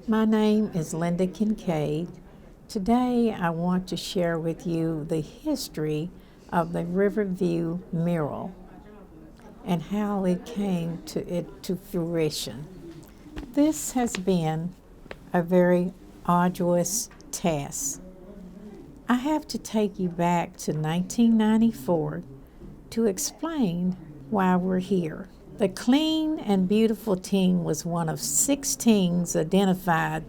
My name is Linda Kincaid. Today I want to share with you the history of the Riverview mural and how it came to fruition. This has been a very arduous task. I have to take you back to 1994 to explain why we're here. The Clean and Beautiful team was one of 6 teams identified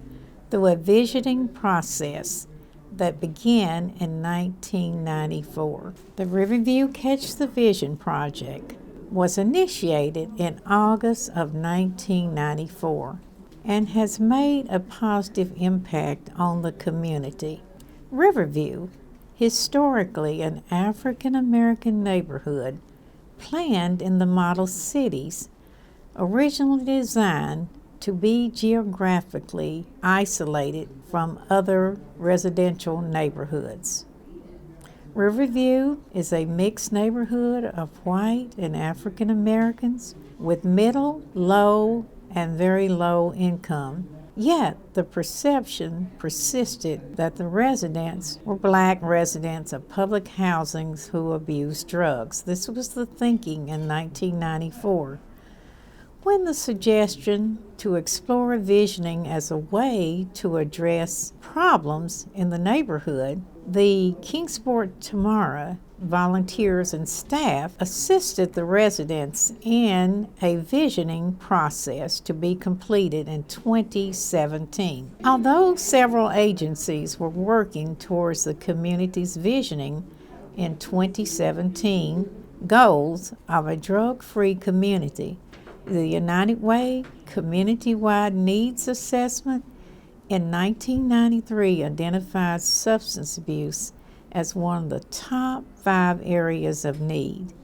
through a visioning process that began in 1994. The Riverview Catch the Vision project was initiated in August of 1994 and has made a positive impact on the community. Riverview, historically an African American neighborhood, planned in the model cities, originally designed to be geographically isolated from other residential neighborhoods. Riverview is a mixed neighborhood of white and African Americans with middle, low, and very low income. Yet the perception persisted that the residents were black residents of public housings who abused drugs. This was the thinking in 1994. When the suggestion to explore visioning as a way to address problems in the neighborhood, the Kingsport volunteers and staff assisted the residents in a visioning process to be completed in 2017. Although several agencies were working towards the community's visioning in 2017 goals of a drug-free community, the United Way Community-Wide Needs Assessment in 1993 identified substance abuse as one of the top 5 areas of need.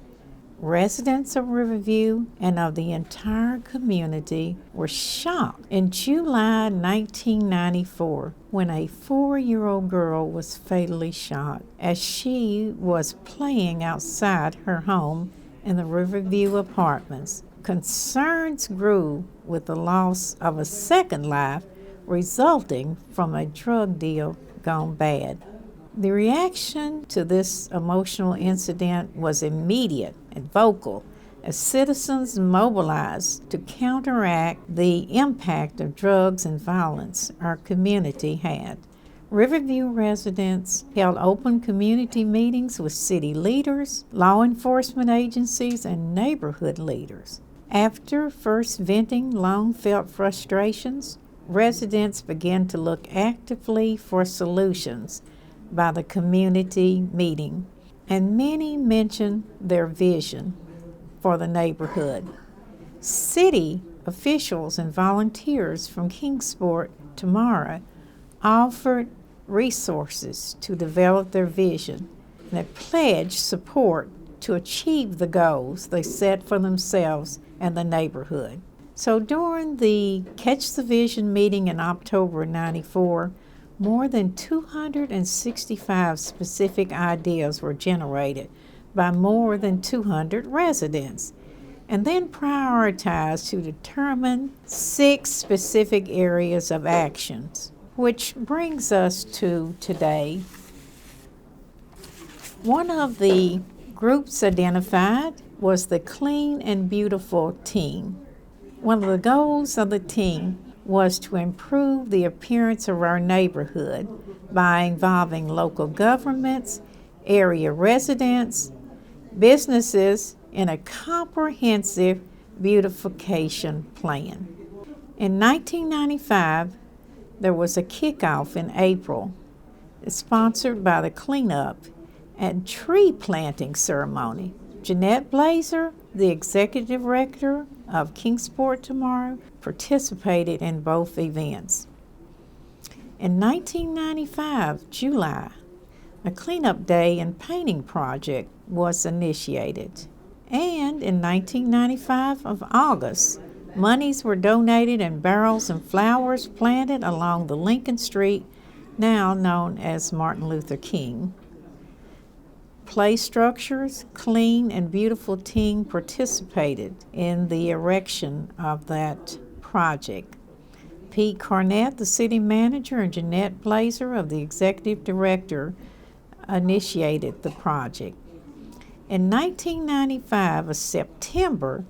Residents of Riverview and of the entire community were shocked in July 1994 when a 4-year-old girl was fatally shot as she was playing outside her home in the Riverview apartments. Concerns grew with the loss of a second life resulting from a drug deal gone bad. The reaction to this emotional incident was immediate and vocal as citizens mobilized to counteract the impact of drugs and violence our community had. Riverview residents held open community meetings with city leaders, law enforcement agencies, and neighborhood leaders. After first venting long-felt frustrations, residents began to look actively for solutions by the community meeting, and many mentioned their vision for the neighborhood. City officials and volunteers from Kingsport offered resources to develop their vision and they pledged support to achieve the goals they set for themselves and the neighborhood. So during the Catch the Vision meeting in October '94, more than 265 specific ideas were generated by more than 200 residents, and then prioritized to determine 6 specific areas of actions, which brings us to today. One of the groups identified was the Clean and Beautiful team. One of the goals of the team was to improve the appearance of our neighborhood by involving local governments, area residents, businesses in a comprehensive beautification plan. In 1995, there was a kickoff in April, sponsored by the cleanup and tree planting ceremony. Jeanette Blazer, the executive director of Kingsport participated in both events. In 1995, July, a cleanup day and painting project was initiated. And in 1995 of August, monies were donated and barrels and flowers planted along the Lincoln Street, now known as Martin Luther King. Play structures, Clean and Beautiful team participated in the erection of that project. Pete Cornett, the city manager, and Jeanette Blazer of the executive director initiated the project. In 1995, of September,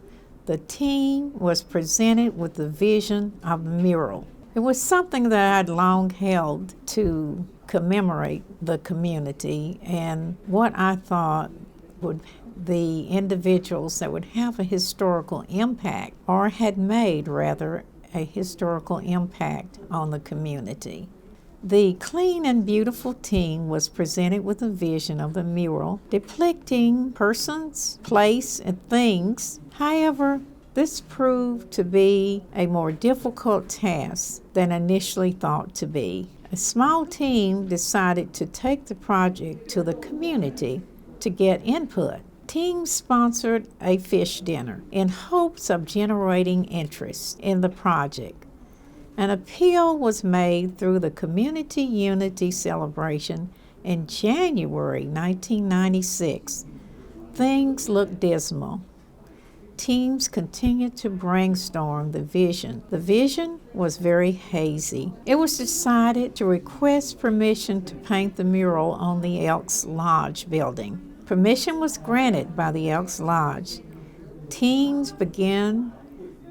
the team was presented with the vision of the mural. It was something that I'd long held to commemorate the community and what I thought would the individuals that would have a historical impact, or had made rather a historical impact on the community. The clean and beautiful team was presented with a vision of the mural depicting persons, place, and things. However, this proved to be a more difficult task than initially thought to be. A small team decided to take the project to the community to get input. Team sponsored a fish dinner in hopes of generating interest in the project. An appeal was made through the Community Unity Celebration in January 1996. Things looked dismal. Teams continued to brainstorm the vision. The vision was very hazy. It was decided to request permission to paint the mural on the Elks Lodge building. Permission was granted by the Elks Lodge. Teams began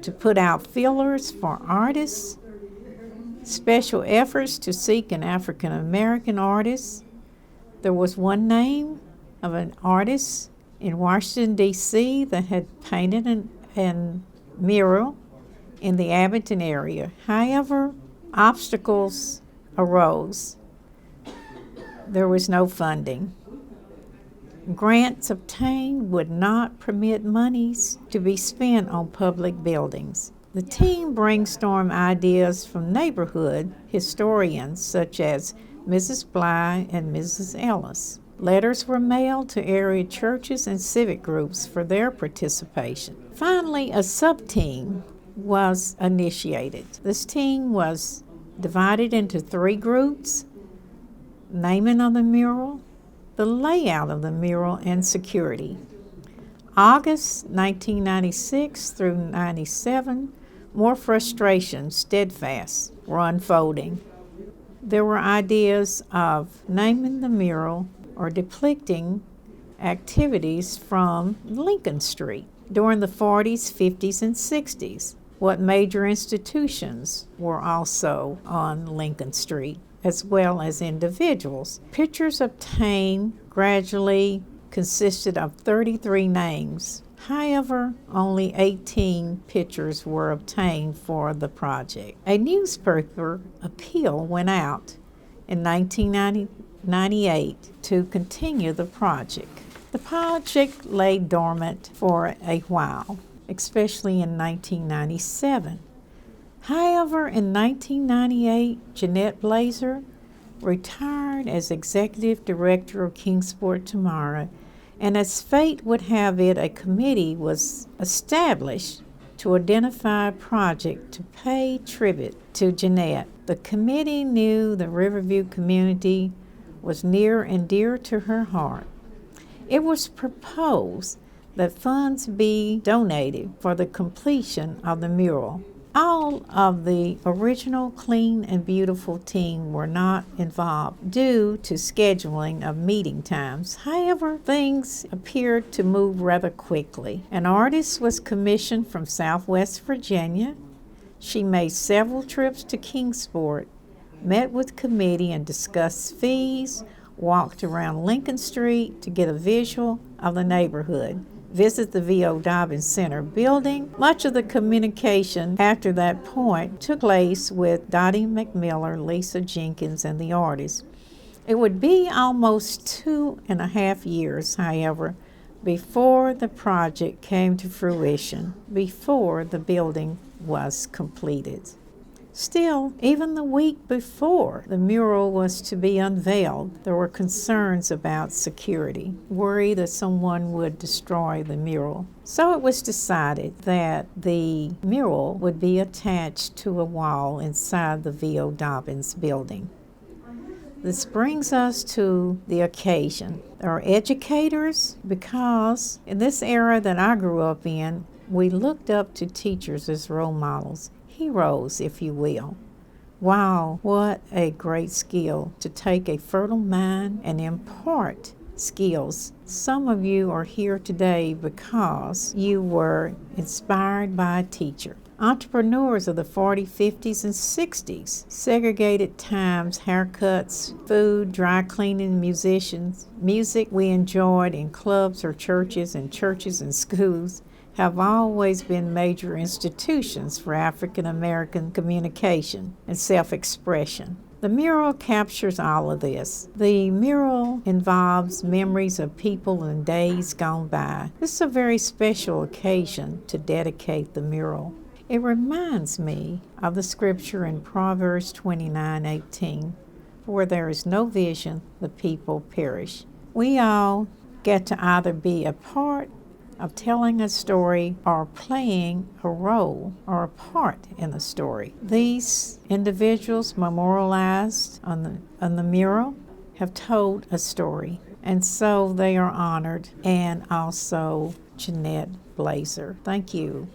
to put out feelers for artists, special efforts to seek an African American artist. There was one name of an artist in Washington, D.C. that had painted a mural in the Abington area. However, obstacles arose. There was no funding. Grants obtained would not permit monies to be spent on public buildings. The team brainstormed ideas from neighborhood historians such as Mrs. Bly and Mrs. Ellis. Letters were mailed to area churches and civic groups for their participation. Finally, a sub-team was initiated. This team was divided into 3 groups: naming of the mural, the layout of the mural, and security. August 1996 through 97, more frustrations, steadfast, were unfolding. There were ideas of naming the mural or depicting activities from Lincoln Street during the 40s, 50s, and 60s. What major institutions were also on Lincoln Street, as well as individuals. Pictures obtained gradually consisted of 33 names. However, only 18 pictures were obtained for the project. A newspaper appeal went out in 1998 to continue the project. The project lay dormant for a while, especially in 1997. However, in 1998, Jeanette Blazer retired as executive director of Kingsport tomorrow, and as fate would have it, a committee was established to identify a project to pay tribute to Jeanette. The committee knew the Riverview community was near and dear to her heart. It was proposed that funds be donated for the completion of the mural. All of the original Clean and Beautiful team were not involved due to scheduling of meeting times. However, things appeared to move rather quickly. An artist was commissioned from Southwest Virginia. She made several trips to Kingsport, met with committee and discussed fees, walked around Lincoln Street to get a visual of the neighborhood, visit the V.O. Dobbins Center building. Much of the communication after that point took place with Dottie McMiller, Lisa Jenkins, and the artists. It would be almost 2.5 years, however, before the project came to fruition, before the building was completed. Still, even the week before the mural was to be unveiled, there were concerns about security, worry that someone would destroy the mural. So it was decided that the mural would be attached to a wall inside the V.O. Dobbins building. This brings us to the occasion. There are educators, because in this era that I grew up in, we looked up to teachers as role models. Heroes, if you will. Wow, what a great skill to take a fertile mind and impart skills. Some of you are here today because you were inspired by a teacher. Entrepreneurs of the 40s, 50s, and 60s, segregated times, haircuts, food, dry cleaning, musicians, music we enjoyed in clubs or churches and schools have always been major institutions for African American communication and self-expression. The mural captures all of this. The mural involves memories of people and days gone by. This is a very special occasion to dedicate the mural. It reminds me of the scripture in Proverbs 29:18, "Where there is no vision, the people perish." We all get to either be a part of telling a story or playing a role or a part in the story. These individuals memorialized on the mural have told a story, and so they are honored, and also Jeanette Blazer. Thank you.